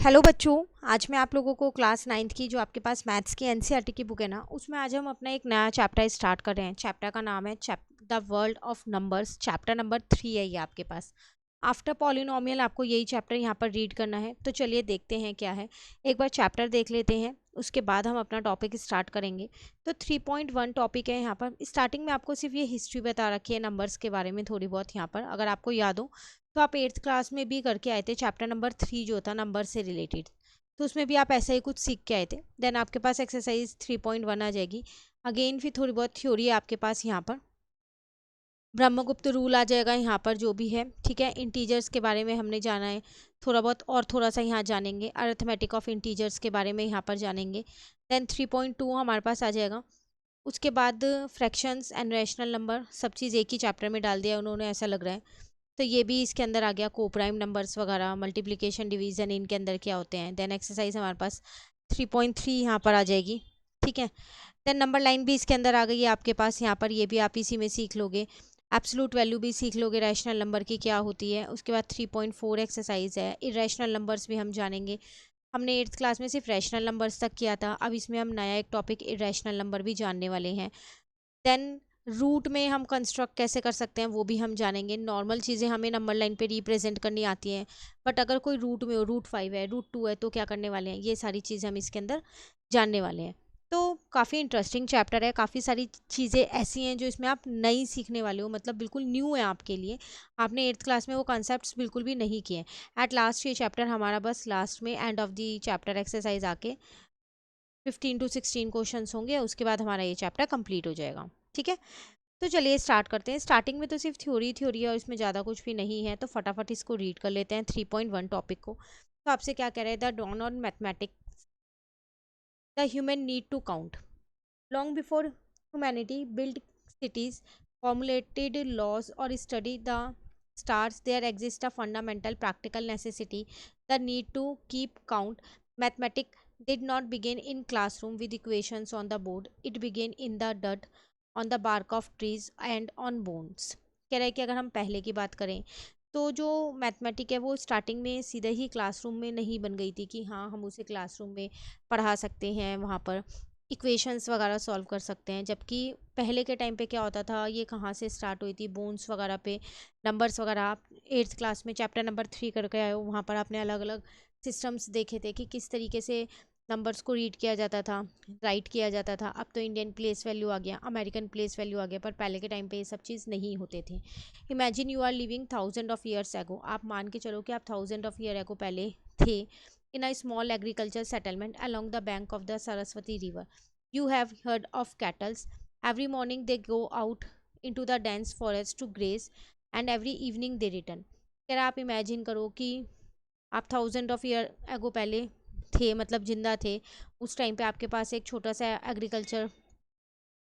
Hello बच्चों। आज मैं आप लोगों को क्लास 9th की जो आपके पास मैथ्स की एनसीईआरटी की बुक है ना, उसमें आज हम अपना एक नया चैप्टर स्टार्ट कर रहे हैं। चैप्टर का नाम है the world of numbers. Chapter number 3 है ये आपके पास। आफ्टर पॉलिनोमियल आपको यही चैप्टर यहाँ पर रीड करना है। तो चलिए देखते हैं क्या है। एक बार चैप्टर देख लेते हैं, उसके बाद हम अपना टॉपिक स्टार्ट करेंगे। तो 3.1 टॉपिक है यहाँ पर। स्टार्टिंग में आपको सिर्फ ये हिस्ट्री बता रखी है नंबर्स के बारे में थोड़ी बहुत यहाँ पर, अगर आपको याद हो तो आप 8th क्लास में भी करके आए थे। चैप्टर नंबर 3 जो था नंबर से रिलेटेड, तो उसमें भी आप ऐसा ही कुछ सीख के आए थे। देन आपके पास एक्सरसाइज 3.1 आ जाएगी। अगेन फिर थोड़ी बहुत थ्योरी है आपके पास यहाँ पर। ब्रह्मगुप्त रूल आ जाएगा यहाँ पर जो भी है, ठीक है। इंटीजर्स के बारे में हमने जाना है थोड़ा बहुत, और थोड़ा सा यहाँ जानेंगे। अरिथमेटिक ऑफ इंटीजर्स के बारे में यहाँ पर जानेंगे। देन 3.2 हमारे पास आ जाएगा। उसके बाद फ्रैक्शंस एंड रैशनल नंबर, सब चीज़ एक ही चैप्टर में डाल दिया उन्होंने ऐसा लग रहा है। तो ये भी इसके अंदर आ गया। कोप्राइम नंबर्स वगैरह, मल्टीप्लिकेशन, डिवीजन, इनके अंदर क्या होते हैं। देन एक्सरसाइज हमारे पास 3.3 यहाँ पर आ जाएगी, ठीक है। देन नंबर लाइन भी इसके अंदर आ गई है आपके पास यहाँ पर, ये भी आप इसी में सीख लोगे। एब्सोल्यूट वैल्यू भी सीख लोगे, रैशनल नंबर की क्या होती है। उसके बाद 3.4 एक्सरसाइज है, इरेशनल नंबर्स भी हम जानेंगे। हमने 8th क्लास में सिर्फ रैशनल नंबर्स तक किया था, अब इसमें हम नया एक टॉपिक इरेशनल नंबर भी जानने वाले हैं। देन रूट में हम कंस्ट्रक्ट कैसे कर सकते हैं वो भी हम जानेंगे। नॉर्मल चीज़ें हमें नंबर लाइन पे रिप्रेजेंट करनी आती हैं, बट अगर कोई रूट में हो, रूट 5 है, रूट 2 है, तो क्या करने वाले हैं, ये सारी चीज़ें हम इसके अंदर जानने वाले हैं। तो काफ़ी इंटरेस्टिंग चैप्टर है। काफ़ी सारी चीज़ें ऐसी हैं जो इसमें आप नई सीखने वाले हो, मतलब बिल्कुल न्यू है आपके लिए। आपने 8th क्लास में वो कॉन्सेप्ट्स बिल्कुल भी नहीं किए। एट लास्ट ये चैप्टर हमारा बस लास्ट में end of the chapter exercise आके 15 to 16 क्वेश्चन होंगे, उसके बाद हमारा ये चैप्टर कंप्लीट हो जाएगा, ठीक है। तो चलिए स्टार्ट करते हैं। स्टार्टिंग में तो सिर्फ थ्योरी थ्योरी है और इसमें ज़्यादा कुछ भी नहीं है, तो फटाफट इसको रीड कर लेते हैं 3.1 टॉपिक को। तो आपसे क्या कह रहे हैं, the dawn of mathematics the human need to count long before humanity build cities formulated laws or study the stars, there exists a fundamental practical necessity, the need to keep count. Mathematics did not begin in classroom with equations on the board, it began in the dirt, on the bark of trees and on bones. कह रहा है कि अगर हम पहले की बात करें तो जो मैथमेटिक है वो स्टार्टिंग में सीधे ही क्लासरूम में नहीं बन गई थी कि हाँ हम उसे क्लासरूम में पढ़ा सकते हैं, वहाँ पर इक्वेशंस वगैरह सॉल्व कर सकते हैं। जबकि पहले के टाइम पे क्या होता था, ये कहाँ से स्टार्ट हुई थी, बोन्स वगैरह पे, नंबर्स वगैरह। आप 8th क्लास में चैप्टर नंबर 3 करके आए हो, वहाँ पर आपने अलग अलग सिस्टम्स देखे थे कि किस तरीके से नंबर्स को रीड किया जाता था, राइट किया जाता था। अब तो इंडियन प्लेस वैल्यू आ गया, अमेरिकन प्लेस वैल्यू आ गया, पर पहले के टाइम पे ये सब चीज़ नहीं होते थे। Imagine you are living 1000 of years एगो, आप मान के चलो कि आप 1000 of year एगो पहले थे, in a small agriculture settlement along the bank of the Saraswati river. You have heard of cattle. Every morning they go out into the dense forest to graze and every evening they return. क्या आप imagine करो कि आप 1000 of year एगो पहले थे, मतलब जिंदा थे। उस टाइम पे आपके पास एक छोटा सा एग्रीकल्चर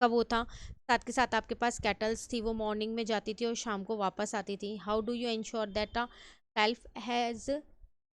का वो था, साथ के साथ आपके पास कैटल्स थी, वो मॉर्निंग में जाती थी और शाम को वापस आती थी। How do you ensure that a self has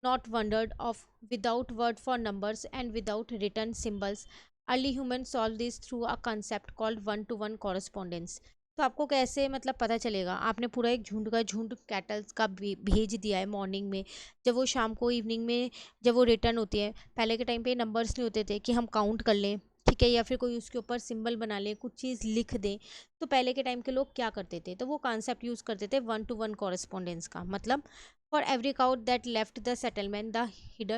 not wondered of without word for numbers and without written symbols? Early humans solved this through a concept called one to one correspondence. तो आपको कैसे मतलब पता चलेगा, आपने पूरा एक झुंड का झुंड कैटल्स का भेज दिया है मॉर्निंग में, जब वो शाम को इवनिंग में जब वो रिटर्न होती है। पहले के टाइम पे नंबर्स नहीं होते थे कि हम काउंट कर लें, ठीक है, या फिर कोई उसके ऊपर सिंबल बना लें, कुछ चीज़ लिख दें। तो पहले के टाइम के लोग क्या करते थे, तो वो कॉन्सेप्ट यूज़ करते थे वन टू वन कॉरेस्पॉन्डेंस का। मतलब for every cow that left the settlement, the header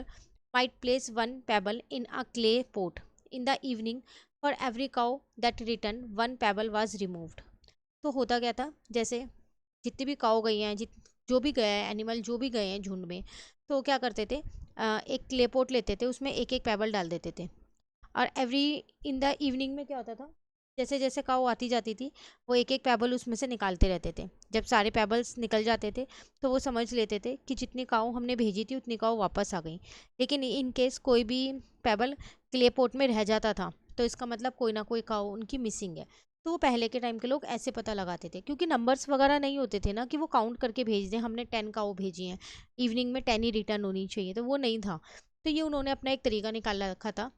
might place one pebble in a clay pot. In the evening, for every cow that returned, one pebble was removed. तो होता क्या था, जैसे जितनी भी काऊ गई हैं, जो भी गया है एनिमल, जो भी गए हैं झुंड में, तो क्या करते थे, एक क्ले पोट लेते थे, उसमें एक एक पेबल डाल देते थे। और एवरी इन द इवनिंग में क्या होता था, जैसे जैसे काऊ आती जाती थी, वो एक एक पेबल उसमें से निकालते रहते थे। जब सारे पेबल्स निकल जाते थे तो वो समझ लेते थे कि जितनी काऊ हमने भेजी थी उतनी काऊ वापस आ गई। लेकिन इन केस कोई भी पेबल क्ले पोट में रह जाता था, तो इसका मतलब कोई ना कोई काऊ उनकी मिसिंग है। तो वो पहले के टाइम के लोग ऐसे पता लगाते थे, क्योंकि नंबर्स वगैरह नहीं होते थे ना कि वो काउंट करके भेज दें, हमने 10 काऊ भेजी हैं, इवनिंग में 10 ही रिटर्न होनी चाहिए, तो वो नहीं था। तो ये उन्होंने अपना एक तरीका निकाल रखा था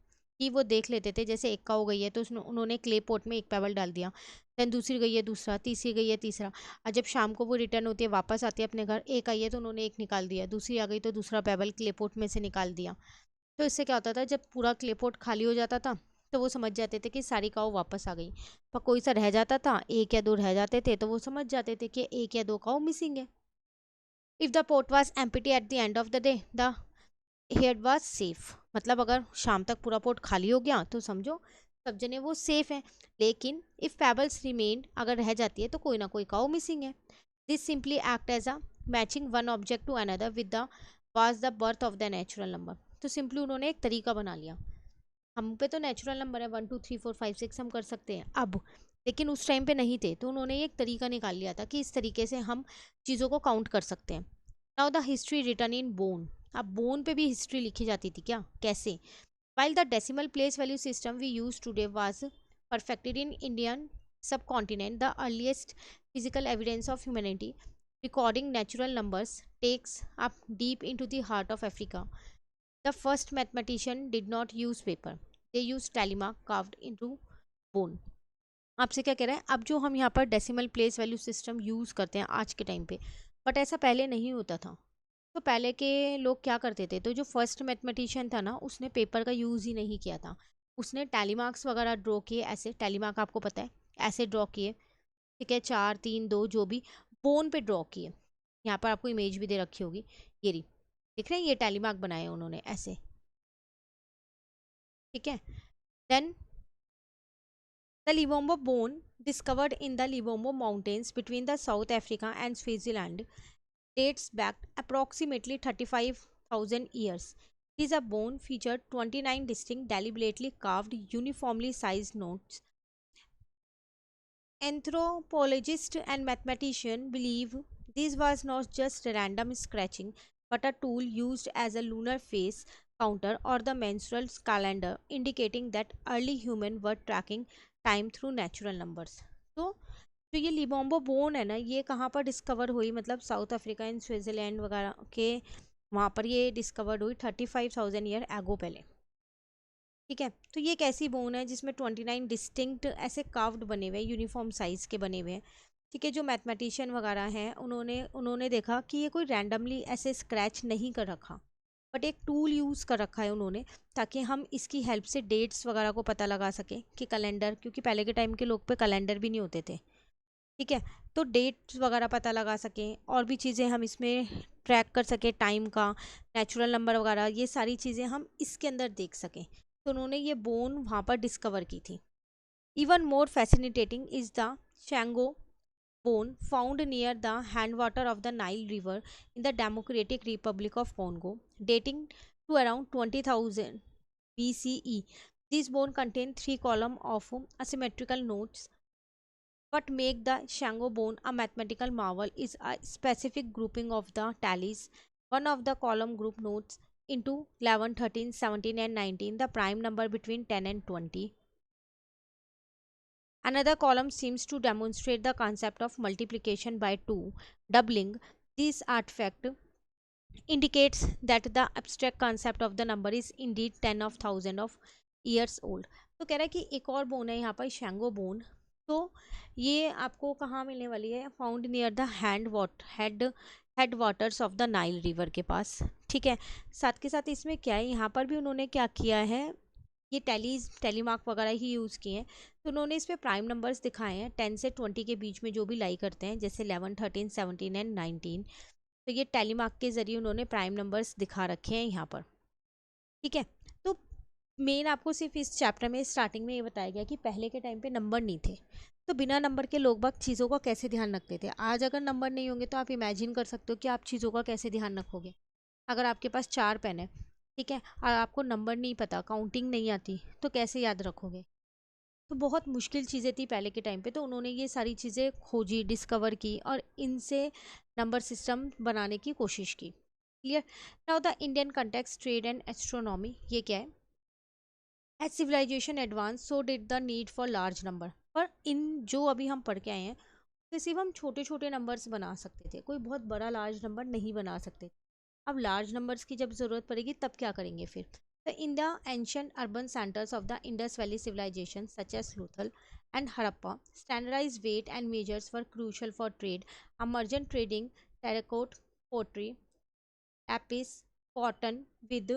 कि वो देख लेते थे, जैसे एक्का हो गई है तो उसने उन्होंने क्ले पॉट में एक पेबल डाल दिया, देन दूसरी गई है दूसरा, तीसरी गई है तीसरा, और जब शाम को वो रिटर्न होती है वापस आती है अपने घर, एक आई है तो उन्होंने एक निकाल दिया, दूसरी आ गई तो दूसरा पेबल क्ले पॉट में से निकाल दिया। तो इससे क्या होता था, जब पूरा क्ले पॉट खाली हो जाता था तो वो समझ जाते थे कि सारी काऊ वापस आ गई। पर कोई सा रह जाता था, एक या दो रह जाते थे, तो वो समझ जाते थे कि एक या दो काऊ मिसिंग है। If the port was empty at the end of the day, the head was safe. मतलब अगर शाम तक पूरा पोर्ट खाली हो गया तो समझो सब जने वो सेफ है। लेकिन इफ पेबल्स रिमेन, अगर रह जाती है तो कोई ना कोई काऊ मिसिंग है। This simply act as a matching one object to another with the was the birth of the natural number. तो सिंपली उन्होंने एक तरीका बना लिया। हम पे तो नेचुरल नंबर है 1 2 3 4 5 6 हम कर सकते हैं अब, लेकिन उस टाइम पे नहीं थे, तो उन्होंने एक तरीका निकाल लिया था कि इस तरीके से हम चीज़ों को काउंट कर सकते हैं। Now the history return in bone. अब बोन पे भी हिस्ट्री लिखी जाती थी क्या, कैसे? While the decimal place value system we use today was perfected in Indian subcontinent, the earliest physical evidence of humanity recording natural numbers takes up deep into the heart of Africa. The first mathematician did not use paper. They used telemark carved into bone. आपसे क्या कह रहा है, अब जो हम यहाँ पर decimal place value system use करते हैं आज के टाइम पे, बट ऐसा पहले नहीं होता था। तो पहले के लोग क्या करते थे, तो जो फर्स्ट मैथमेटिशियन था ना, उसने पेपर का यूज़ ही नहीं किया था। उसने टेलीमार्क्स वगैरह ड्रॉ किए, ऐसे टेलीमार्क आपको पता है, ऐसे ड्रॉ किए, ठीक है, 4 3 2 जो भी, बोन पे ड्रॉ किए। यहाँ पर आपको इमेज भी दे रखी होगी, ये रही, दिख रहे हैं, ये टेलीमार्क बनाए उन्होंने ऐसे, ठीक है। Then the Lebombo bone discovered in the Libombo Mountains between the South Africa and Swaziland dates back approximately 35,000 years. It is a bone featured 29 distinct deliberately carved uniformly sized notes. Anthropologists and mathematicians believe this was not just random scratching but a tool used as a lunar phase counter or the menstrual calendar, indicating that early humans were tracking time through natural numbers. तो जो ये लिबोम्बो bone है ना, ये कहाँ पर discover हुई, मतलब साउथ अफ्रीका एंड स्विट्जरलैंड वगैरह के वहाँ पर ये डिस्कवर्ड हुई 35,000 ईयर एगो पहले, ठीक है। तो ये एक ऐसी बोन है जिसमें 29 डिस्टिंक्ट ऐसे कार्व्ड बने हुए हैं, यूनिफॉर्म साइज के बने हुए हैं, ठीक है। जो मैथमेटिशियन वगैरह हैं उन्होंने उन्होंने देखा कि ये कोई रैंडमली ऐसे स्क्रैच नहीं कर रखा, बट एक टूल यूज़ कर रखा है उन्होंने, ताकि हम इसकी हेल्प से डेट्स वगैरह को पता लगा सकें कि कैलेंडर, क्योंकि पहले के टाइम के लोग पे कैलेंडर भी नहीं होते थे, ठीक है। तो डेट्स वगैरह पता लगा सकें, और भी चीज़ें हम इसमें ट्रैक कर सकें, टाइम का, नेचुरल नंबर वगैरह, ये सारी चीज़ें हम इसके अंदर देख सकें। तो उन्होंने ये बोन वहाँ पर डिस्कवर की थी। Even more fascinating is the Ishango bone found near the head water of the Nile river in the Democratic Republic of Congo, dating to around 20,000 BCE. This bone contained 3 columns of asymmetrical notes. What make the Shango bone a mathematical marvel is a specific grouping of the tallies. One of the column group notes into 11, 13, 17 and 19 the prime number between 10 and 20. Another column seems to demonstrate the concept of multiplication by 2, doubling. This artifact indicates that the abstract concept of the number is indeed 10 of 1000 of years old. तो कह रहा है कि एक और bone है यहाँ पर, शैंगो बोन। तो ये आपको कहाँ मिलने वाली है, found near the head waters of the Nile river के पास, ठीक है। साथ के साथ इसमें क्या है, यहाँ पर भी उन्होंने क्या किया है, ये टेलीमार्क वगैरह ही यूज़ किए हैं। तो उन्होंने इस पर प्राइम नंबर्स दिखाए हैं 10 से 20 के बीच में जो भी लाई करते हैं, जैसे 11, 13, 17 एंड 19। तो ये टेलीमार्क के ज़रिए उन्होंने प्राइम नंबर्स दिखा रखे हैं यहाँ पर, ठीक है। तो मेन आपको सिर्फ इस चैप्टर में स्टार्टिंग में ये बताया गया कि पहले के टाइम पे नंबर नहीं थे, तो बिना नंबर के लोग बाग चीज़ों का कैसे ध्यान रखते थे। आज अगर नंबर नहीं होंगे तो आप इमेजिन कर सकते हो कि आप चीज़ों का कैसे ध्यान रखोगे। अगर आपके पास 4 पेन है, ठीक है, और आपको नंबर नहीं पता, काउंटिंग नहीं आती, तो कैसे याद रखोगे। तो बहुत मुश्किल चीज़ें थी पहले के टाइम पे, तो उन्होंने ये सारी चीज़ें खोजी, डिस्कवर की, और इनसे नंबर सिस्टम बनाने की कोशिश की। Clear. Now the Indian context, trade and astronomy, ये क्या है, as civilisation advance so did the need for large number. पर इन जो अभी हम पढ़ के आए हैं, तो सिर्फ हम छोटे छोटे नंबर्स बना सकते थे, कोई बहुत बड़ा लार्ज नंबर नहीं बना सकते। अब लार्ज नंबर्स की जब ज़रूरत पड़ेगी तब क्या करेंगे फिर, So in the ancient urban centers of the Indus Valley civilization, such as Lothal and Harappa, standardized weight and measures were crucial for trade. A merchant trading terracotta pottery, lapis, cotton with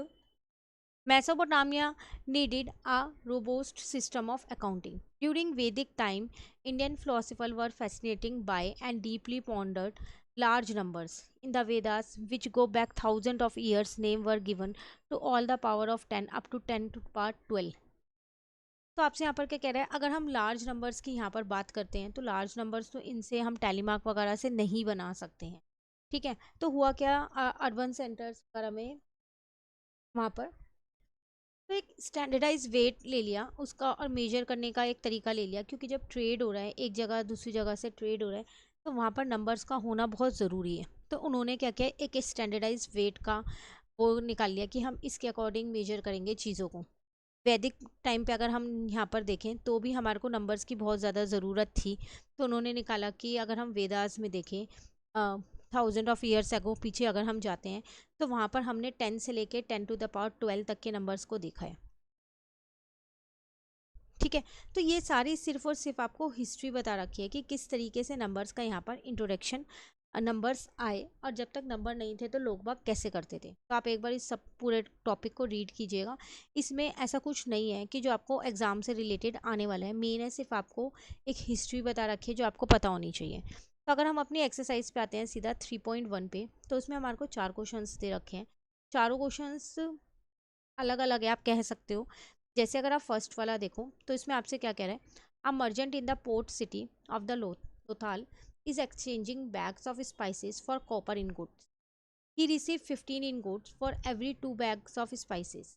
Mesopotamia needed a robust system of accounting. During Vedic time, Indian philosophers were fascinated by and deeply pondered large numbers. In the Vedas, which go back thousands of years, names were given to all the power of 10 up to 10 to the power 12. तो आपसे यहाँ पर क्या कह रहा है, अगर हम लार्ज नंबर्स की यहाँ पर बात करते हैं तो लार्ज नंबर्स तो इनसे हम टेलीमार्क वगैरह से नहीं बना सकते हैं, ठीक है। तो हुआ क्या, अर्बन सेंटर्स वगैरह में वहाँ पर तो एक स्टैंडर्डाइज वेट ले लिया उसका और मेजर करने का एक तरीका ले लिया, क्योंकि जब ट्रेड हो रहा है एक जगह दूसरी जगह से ट्रेड हो रहा है तो वहाँ पर नंबर्स का होना बहुत ज़रूरी है। तो उन्होंने क्या किया, एक स्टैंडर्डाइज वेट का वो निकाल लिया कि हम इसके अकॉर्डिंग मेजर करेंगे चीज़ों को। वैदिक टाइम पे अगर हम यहाँ पर देखें तो भी हमारे को नंबर्स की बहुत ज़्यादा ज़रूरत थी, तो उन्होंने निकाला कि अगर हम वेदास में देखें थाउजेंड ऑफ ईयर्स अगो पीछे अगर हम जाते हैं तो वहाँ पर हमने 10 से लेके 10 टू द पावर 12 तक के नंबर्स को देखा है, ठीक है। तो ये सारी सिर्फ और सिर्फ आपको हिस्ट्री बता रखी है कि किस तरीके से नंबर्स का यहाँ पर इंट्रोडक्शन नंबर्स आए और जब तक नंबर नहीं थे तो लोग बाग कैसे करते थे। तो आप एक बार इस सब पूरे टॉपिक को रीड कीजिएगा। इसमें ऐसा कुछ नहीं है कि जो आपको एग्जाम से रिलेटेड आने वाला है, मेन है सिर्फ आपको एक हिस्ट्री बता रखी है जो आपको पता होनी चाहिए। तो अगर हम अपनी एक्सरसाइज पे आते हैं सीधा 3.1 पे, तो उसमें हमारे को 4 क्वेश्चंस दे रखे हैं। चारों क्वेश्चंस अलग अलग है, आप कह सकते हो। जैसे अगर आप फर्स्ट वाला देखो तो इसमें आपसे क्या कह रहा है, a merchant in the port city of the Lothal is exchanging bags of spices for copper ingots. He received 15 ingots for every 2 bags of spices.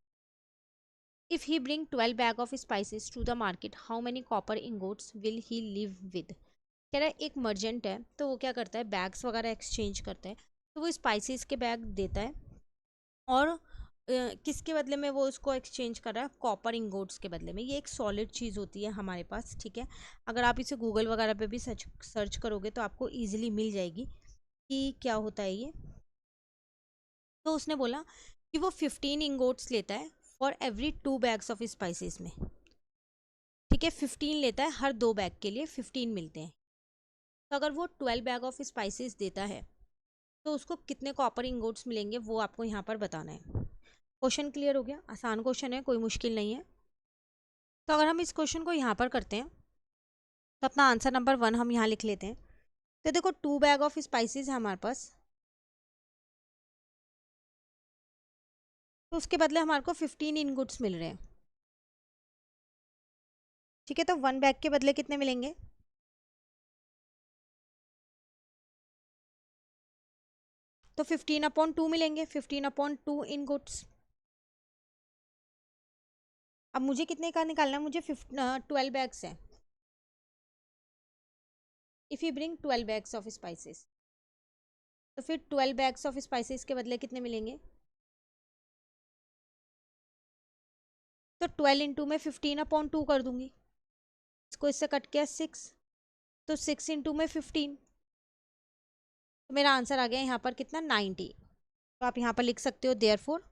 If he bring 12 bag of spices to the market, how many copper ingots will he live with? कह रहा है एक मर्जेंट है तो वो क्या करता है, बैग्स वगैरह एक्सचेंज करता है, तो वो स्पाइसेस के बैग देता है और किसके बदले में वो उसको एक्सचेंज कर रहा है, कॉपर इंगोट्स के बदले में। ये एक सॉलिड चीज़ होती है हमारे पास, ठीक है। अगर आप इसे गूगल वगैरह पे भी सर्च करोगे तो आपको इजीली मिल जाएगी कि क्या होता है ये। तो उसने बोला कि वो 15 इंगोट्स लेता है for every 2 bags of spices में, ठीक है। 15 लेता है, हर 2 बैग के लिए 15 मिलते हैं। तो अगर वो 12 बैग ऑफ स्पाइसेस देता है तो उसको कितने कॉपर इंगोट्स मिलेंगे वो आपको यहाँ पर बताना है। क्वेश्चन क्लियर हो गया, आसान क्वेश्चन है, कोई मुश्किल नहीं है। तो अगर हम इस क्वेश्चन को यहाँ पर करते हैं तो अपना आंसर नंबर 1 हम यहाँ लिख लेते हैं। तो देखो 2 बैग ऑफ स्पाइसेस है हमारे पास, तो उसके बदले हमारे को 15 इनगुट्स मिल रहे हैं, ठीक है। तो 1 बैग के बदले कितने मिलेंगे, तो 15/2 मिलेंगे, 15/2 इनगुट्स। अब मुझे कितने का निकालना है, मुझे 12 बैग्स हैं। If you bring 12 bags of spices, तो फिर 12 बैग्स ऑफ स्पाइसेस के बदले कितने मिलेंगे, तो 12 इंटू में 15/2 कर दूंगी, इसको इससे कट किया 6, तो 6 इंटू में 15, तो मेरा आंसर आ गया यहाँ पर कितना, 90। तो आप यहाँ पर लिख सकते हो therefore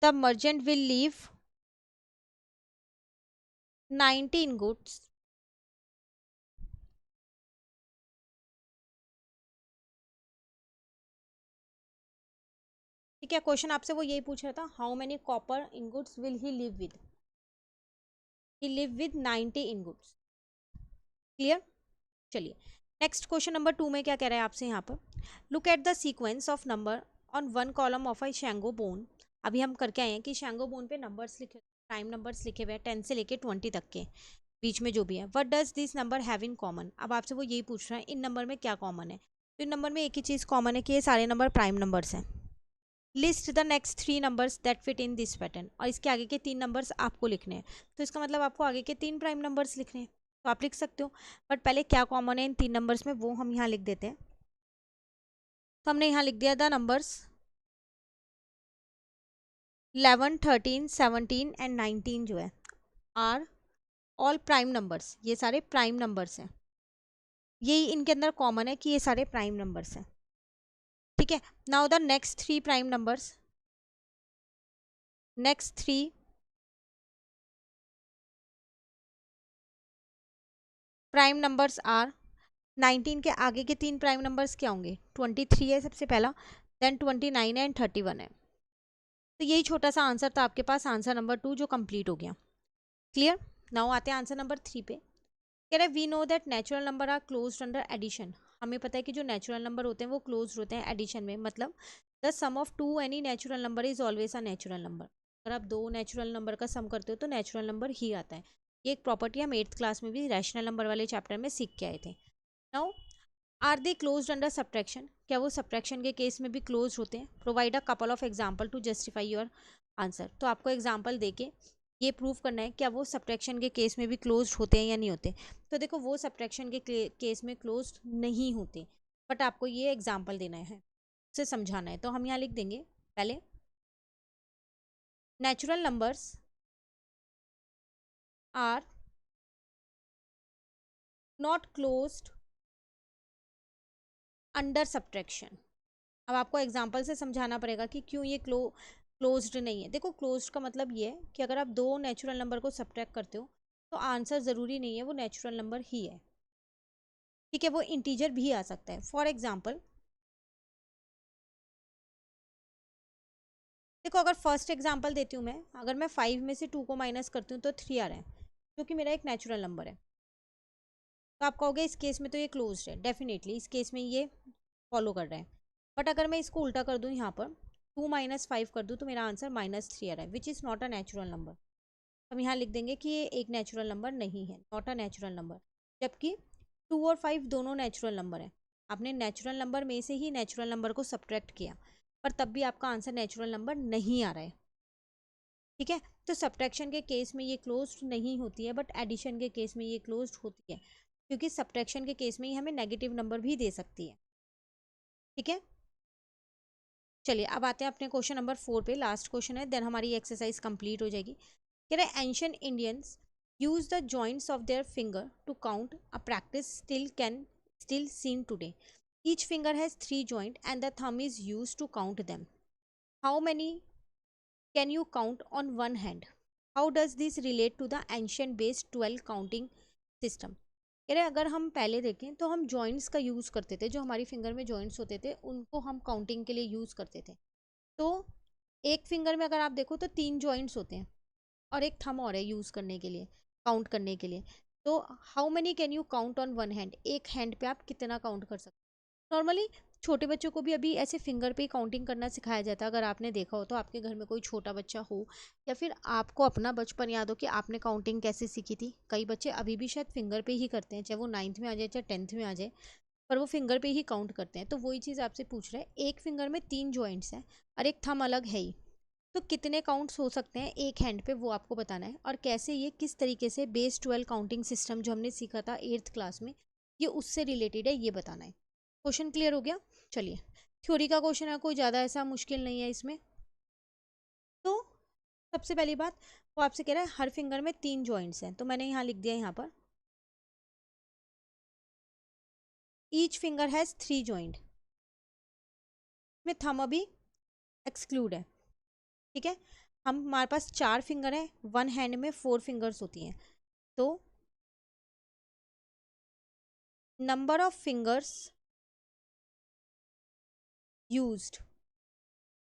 the merchant will leave 90 goods ठीक है। क्वेश्चन आपसे वो यही पूछ रहा था, how many copper ingots will he leave with, he leave with 90 ingots. Clear, चलिए नेक्स्ट क्वेश्चन नंबर 2 में क्या कह रहा है आपसे यहाँ पर, look at the sequence of number on one column of a Ishango bone. अभी हम करके आए हैं कि शैंगो बोन पे नंबर्स लिखे, प्राइम नंबर्स लिखे हुए हैं 10 से लेके 20 तक के बीच में जो भी है। What does this number have in common, अब आपसे वो यही पूछ रहा है इन नंबर में क्या कॉमन है। तो इन नंबर में एक ही चीज़ कॉमन है कि ये सारे नंबर प्राइम नंबर्स हैं। List the next 3 numbers that fit in this pattern, और इसके आगे के 3 नंबर्स आपको लिखने हैं। तो इसका मतलब आपको आगे के 3 प्राइम नंबर्स लिखने हैं, तो आप लिख सकते हो। बट पहले क्या कॉमन है इन 3 नंबर्स में वो हम यहाँ लिख देते हैं। तो हमने यहाँ लिख दिया द नंबर्स 11, 13, 17 एंड 19 जो है आर ऑल प्राइम नंबर्स, ये सारे प्राइम नंबर्स हैं। यही इनके अंदर कॉमन है कि ये सारे प्राइम नंबर्स हैं। ठीक है, now the next three prime numbers, next three prime numbers are, 19 के आगे के तीन प्राइम नंबर्स क्या होंगे, 23 है सबसे पहला, देन 29 है एंड 31 है। तो यही छोटा सा आंसर था आपके पास, आंसर नंबर 2 जो कंप्लीट हो गया। क्लियर। नाउ आते हैं आंसर नंबर 3 पे। कह रहे we know that natural number are closed under addition. हमें पता है कि जो नेचुरल नंबर होते हैं वो क्लोज्ड होते हैं एडिशन में, मतलब the sum of two any natural number is always a natural number. अगर आप दो नेचुरल नंबर का सम करते हो तो नेचुरल नंबर ही आता है। ये एक प्रॉपर्टी हम 8th क्लास में भी रैशनल नंबर वाले चैप्टर में सीख के आए थे। Now are they closed under subtraction, क्या वो सब्ट्रैक्शन के केस में भी क्लोज होते हैं। Provide a couple of example to justify your answer. तो आपको एग्जाम्पल देके ये प्रूव करना है क्या वो सब्ट्रैक्शन के केस में भी क्लोज्ड होते हैं या नहीं होते। तो देखो वो सब्ट्रैक्शन के केस में क्लोज्ड नहीं होते, बट आपको ये एग्जाम्पल देना है, उसे समझाना है। तो हम यहाँ लिख देंगे पहले natural numbers are not closed under subtraction. अब आपको एग्जाम्पल से समझाना पड़ेगा कि क्यों ये क्लोज्ड नहीं है। देखो क्लोज्ड का मतलब ये है कि अगर आप दो नेचुरल नंबर को सब्ट्रैक्ट करते हो तो आंसर ज़रूरी नहीं है वो नेचुरल नंबर ही है। ठीक है, वो इंटीजर भी आ सकता है। फॉर एग्जाम्पल देखो अगर फर्स्ट एग्जाम्पल देती हूँ मैं, अगर मैं 5 में से 2 को माइनस करती हूँ तो 3 आ रहा है, क्योंकि मेरा एक नेचुरल नंबर है। तो आप कहोगे इस केस में तो ये क्लोज्ड है, डेफिनेटली इस केस में ये फॉलो कर रहा है। बट अगर मैं इसको उल्टा कर दूँ, यहाँ पर 2 - 5 कर दूँ तो मेरा आंसर -3 आ रहा है, which is not a natural number. हम यहाँ लिख देंगे कि ये एक नेचुरल नंबर नहीं है, नॉट अ नेचुरल नंबर। जबकि 2 और 5 दोनों नेचुरल नंबर है, आपने नेचुरल नंबर में से ही नेचुरल नंबर को सब्ट्रैक्ट किया, पर तब भी आपका आंसर नेचुरल नंबर नहीं आ रहा है। ठीक है, तो सब्ट्रैक्शन के केस में ये क्लोज्ड नहीं होती है, बट एडिशन के केस में ये क्लोज्ड होती है, क्योंकि सब्ट्रैक्शन के केस में ही हमें नेगेटिव नंबर भी दे सकती है। ठीक है, चलिए अब आते हैं अपने क्वेश्चन नंबर 4 पे, लास्ट क्वेश्चन है, देन हमारी एक्सरसाइज कंप्लीट हो जाएगी। कह रहे ancient Indians use the joints of their finger to count, a practice still seen today. Each finger has 3 joint and the thumb is used to count them. How many can you count on one hand? How does this relate to the ancient based 12 counting system? कह रहे अगर हम पहले देखें तो हम joints का use करते थे, जो हमारी फिंगर में जॉइंट्स होते थे उनको हम काउंटिंग के लिए यूज़ करते थे। तो एक फिंगर में अगर आप देखो तो 3 जॉइंट्स होते हैं और एक थंब और है यूज़ करने के लिए, काउंट करने के लिए। तो how many can you count on one hand, एक हैंड पे आप कितना काउंट कर सकते हैं। नॉर्मली छोटे बच्चों को भी अभी ऐसे फिंगर पे ही काउंटिंग करना सिखाया जाता है। अगर आपने देखा हो तो आपके घर में कोई छोटा बच्चा हो, या फिर आपको अपना बचपन याद हो कि आपने काउंटिंग कैसे सीखी थी। कई बच्चे अभी भी शायद फिंगर पे ही करते हैं, चाहे वो 9th में आ जाए चाहे 10th में आ जाए, पर वो फिंगर पे ही काउंट करते हैं। तो वही चीज़ आपसे पूछ रहा है, एक फिंगर में 3 जॉइंट्स हैं और एक थंब अलग है ही, तो कितने काउंट्स हो सकते हैं एक हैंड पे, वो आपको बताना है। और कैसे ये किस तरीके से बेस 12 काउंटिंग सिस्टम जो हमने सीखा था 8th क्लास में, ये उससे रिलेटेड है, ये बताना है। क्वेश्चन क्लियर हो गया। चलिए थ्योरी का क्वेश्चन है, कोई ज़्यादा ऐसा मुश्किल नहीं है इसमें। तो सबसे पहली बात वो आपसे कह रहा है हर फिंगर में 3 जॉइंट्स हैं, तो मैंने यहाँ लिख दिया, यहाँ पर ईच फिंगर हैज़ 3 जॉइंट, में थंब अभी एक्सक्लूड है। ठीक है, हम हमारे पास 4 फिंगर है, वन हैंड में 4 फिंगर्स होती हैं, तो नंबर ऑफ फिंगर्स यूज्ड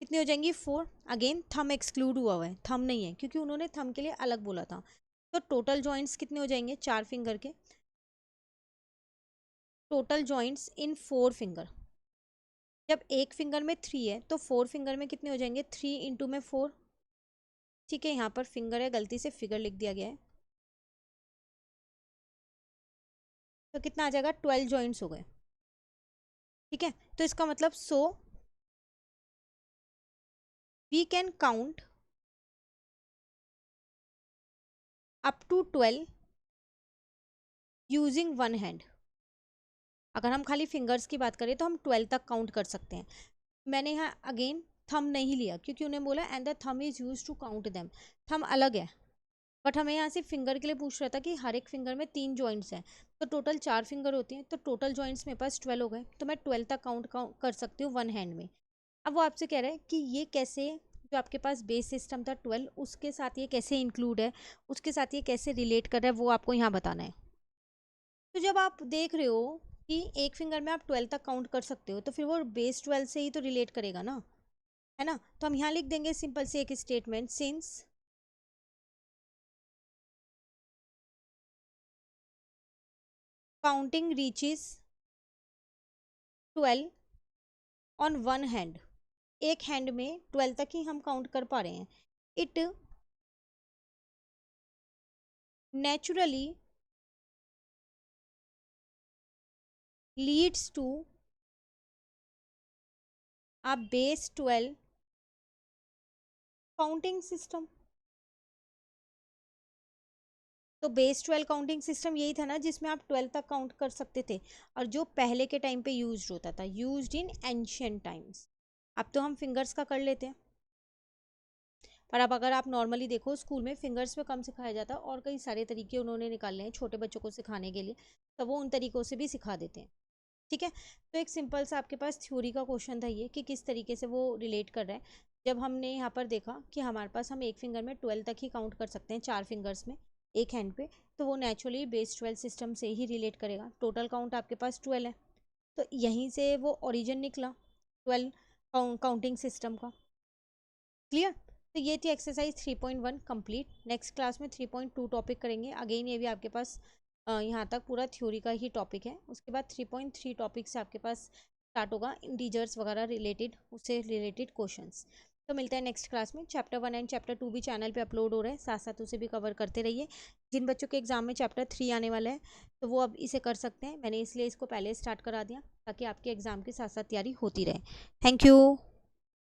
कितनी हो जाएंगी, 4। अगेन थंब एक्सक्लूड हुआ है, थंब नहीं है क्योंकि उन्होंने थंब के लिए अलग बोला था। तो टोटल जॉइंट्स कितने हो जाएंगे 4 फिंगर के, टोटल जॉइंट्स इन 4 फिंगर। जब एक फिंगर में 3 है तो 4 फिंगर में कितने हो जाएंगे, 3 इंटू में 4। ठीक है, यहाँ पर फिंगर है, गलती से फिगर लिख दिया गया है, तो कितना आ जाएगा, 12 जॉइंट्स हो गए। ठीक है, तो इसका मतलब we can count up to 12 using one hand. अगर हम खाली फिंगर्स की बात करें तो हम 12 तक काउंट कर सकते हैं। मैंने यहाँ अगेन थंब नहीं लिया क्योंकि उन्हें बोला and the thumb is use to count them, thumb अलग है। बट हमें यहाँ से फिंगर के लिए पूछ रहा था कि हर एक फिंगर में 3 जॉइंट्स हैं, तो टोटल 4 फिंगर होती हैं, तो टोटल जॉइंट्स मेरे पास 12 हो गए, तो मैं 12 तक काउंट कर सकती हूँ वन हैंड में। अब वो आपसे कह रहा है कि ये कैसे, जो आपके पास बेस सिस्टम था 12, उसके साथ ये कैसे इंक्लूड है, उसके साथ ये कैसे रिलेट कर रहा है, वो आपको यहाँ बताना है। तो जब आप देख रहे हो कि एक फिंगर में आप 12 तक काउंट कर सकते हो, तो फिर वो बेस 12 से ही तो रिलेट करेगा ना, है ना। तो हम यहाँ लिख देंगे सिंपल से एक statement, since counting reaches 12 on one hand, एक हैंड में 12 तक ही हम काउंट कर पा रहे हैं, it naturally leads to a base 12 counting system. तो बेस 12 काउंटिंग सिस्टम यही था ना जिसमें आप 12 तक काउंट कर सकते थे, और जो पहले के टाइम पे यूज्ड होता था, यूज्ड इन एंशियंट टाइम्स। अब तो हम फिंगर्स का कर लेते हैं, पर अब अगर आप नॉर्मली देखो स्कूल में फिंगर्स पे कम सिखाया जाता है, और कई सारे तरीके उन्होंने निकाले हैं छोटे बच्चों को सिखाने के लिए, तो वो उन तरीकों से भी सिखा देते हैं। ठीक है, तो एक सिंपल सा आपके पास थ्योरी का क्वेश्चन था ये, कि किस तरीके से वो रिलेट कर रहा है। जब हमने यहाँ पर देखा कि हमारे पास हम एक फिंगर में 12 तक ही काउंट कर सकते हैं, 4 फिंगर्स में एक हैंड पे, तो वो नेचुरली बेस 12 सिस्टम से ही रिलेट करेगा। टोटल काउंट आपके पास 12 है, तो यहीं से वो ओरिजिन निकला 12 काउंटिंग सिस्टम का। क्लियर। तो ये थी एक्सरसाइज 3.1 कंप्लीट। नेक्स्ट क्लास में 3.2 टॉपिक करेंगे। अगेन ये भी आपके पास यहाँ तक पूरा थ्योरी का ही टॉपिक है। उसके बाद 3.3 टॉपिक से आपके पास स्टार्ट होगा इंटीजर्स वगैरह रिलेटेड, उससे रिलेटेड क्वेश्चंस। तो मिलते हैं नेक्स्ट क्लास में। चैप्टर 1 एंड चैप्टर 2 भी चैनल पे अपलोड हो रहे हैं, साथ साथ उसे भी कवर करते रहिए। जिन बच्चों के एग्जाम में चैप्टर 3 आने वाला है, तो वो अब इसे कर सकते हैं। मैंने इसलिए इसको पहले स्टार्ट करा दिया ताकि आपके एग्जाम के साथ साथ तैयारी होती रहे। Thank you.